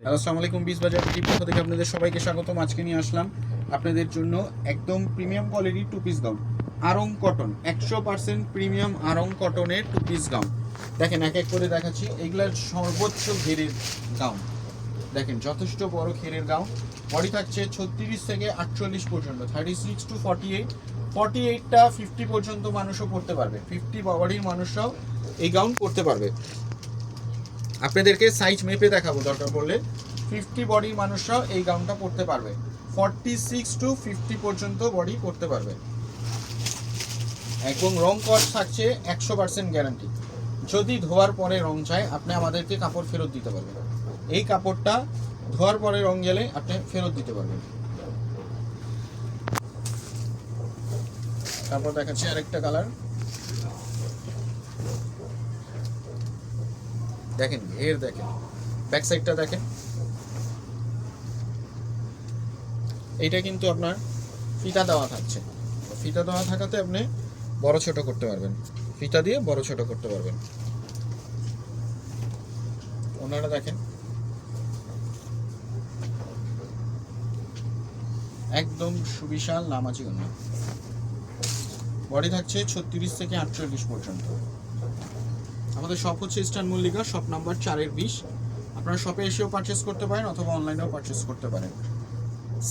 আসসালামু আলাইকুম, বিশ বাজার টিপ পক্ষ থেকে আপনাদের সবাইকে স্বাগতম। আজকে নিয়ে আসলাম আপনাদের জন্য একদম প্রিমিয়াম কোয়ালিটির two piece gown, Aarong cotton, 100% premium Aarong কটনের টু পিস গাউন। দেখেন এক এক করে দেখাচ্ছি। এগুলার সর্বোচ্চ ঘেরের গাউন, দেখেন যথেষ্ট বড় ঘেরের গাউন। বডি থাকছে 36 থেকে 48 পর্যন্ত, 36 টু 48। 48টা 50 পর্যন্ত মানুষও পড়তে পারবে, 50 বডির মানুষরাও এই গাউন পড়তে পারবে। আপনাদেরকে সাইজ মেপে দেখাবো দরকার পড়লে। 50 বডির মানুষরাও এই গাউনটা পরতে পারবে, 46 টু 50 পর্যন্ত বডি পরতে পারবে। একদম রং কস থাকছে 100% গ্যারান্টি। যদি ধোয়ার পরে রং যায় আপনি আমাদেরকে কাপড় ফেরত দিতে পারবেন। এই কাপড়টা ধোয়ার পরে রং গেলে আপনি ফেরত দিতে পারবেন। তারপর দেখাচ্ছি আরেকটা কালার, দেখেন এর দেখেন ব্যাক সাইডটা দেখেন। এইটা কিন্তু আপনার ফিতা দেওয়া থাকছে, ফিতা দেওয়া থাকাতে আপনি বড় ছোট করতে পারবেন, ফিতা দিয়ে বড় ছোট করতে পারবেন। ওনারা দেখেন একদম সুবিশাল নামাজি ওনা। বডি থাকছে 36 থেকে 48 পর্যন্ত। আমাদের শপ হচ্ছে ইস্টার্ন মল্লিকা, শপ নাম্বার 4-20। আপনারা শপে এসেও পারচেস করতে পারেন অথবা অনলাইনেও পারচেস করতে পারেন।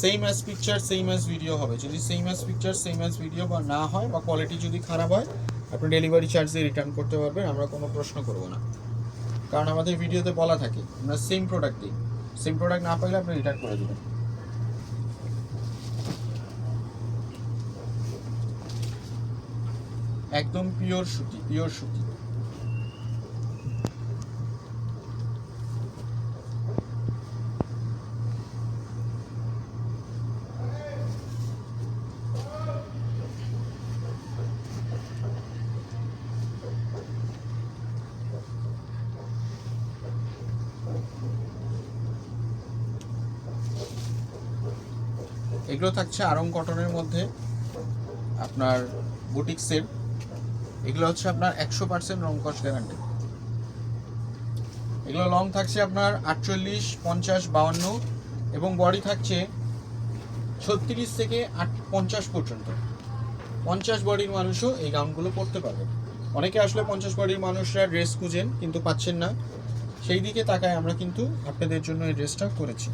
Same as picture same as video হবে। যদি same as picture same as video বা না হয় বা কোয়ালিটি যদি খারাপ হয়, আপনি ডেলিভারি চার্জ দিয়ে রিটার্ন করতে পারবেন, আমরা কোনো প্রশ্ন করব না। কারণ আমাদের ভিডিওতে বলা থাকে আমরা সেম প্রোডাক্ট দিই, সেম প্রোডাক্ট না পাইলে আপনি রিটার্ন করে দেবেন। একদম পিওর সুতি, পিওর সুতি। এগুলো থাকছে আরং কটনের মধ্যে আপনার বুটিক্সের। এগুলো হচ্ছে আপনার 100% রং কস গ্যারান্টি। এগুলো লং থাকছে আপনার 48, 50, 52 এবং বডি থাকছে 36 থেকে 50 পর্যন্ত। 50 বডির মানুষও এই গাউনগুলো পরতে পারবে। অনেকে আসলে 50 বডির মানুষরা ড্রেস খুঁজেন কিন্তু পাচ্ছেন না, সেই দিকে তাকায় আমরা কিন্তু আপনাদের জন্য এই ড্রেসটা করেছি।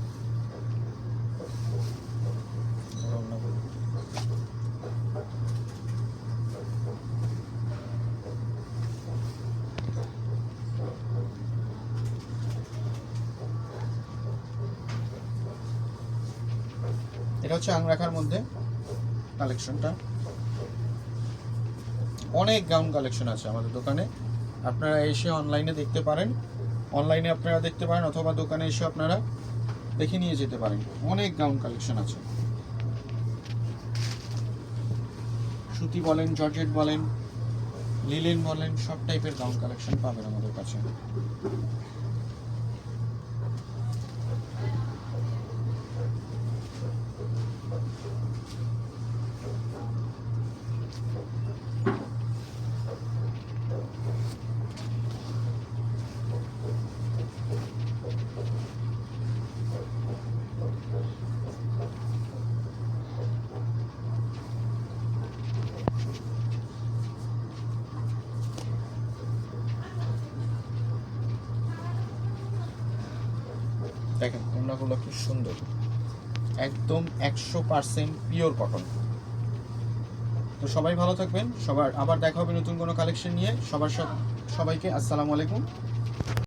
এটা হচ্ছে আংরাখার মধ্যে কালেকশনটা। অনেক গাউন কালেকশন আছে আমাদের দোকানে, আপনারা এসে অনলাইনে দেখতে পারেন, অনলাইনে আপনারা দেখতে পারেন অথবা দোকানে এসে আপনারা দেখে নিয়ে যেতে পারেন। অনেক গাউন কালেকশন আছে, সুতি বলেন, জর্জেট বলেন, লিলেন বলেন, সব টাইপের গাউন কালেকশন পাবেন আমাদের কাছে। দেখেন ওড়নাগুলো কি সুন্দর, একদম 100% পিওর কটন। তো সবাই ভালো থাকবেন, সবার আবার দেখা হবে নতুন কোনো কালেকশন নিয়ে। সবার সবাইকে আসসালামু আলাইকুম।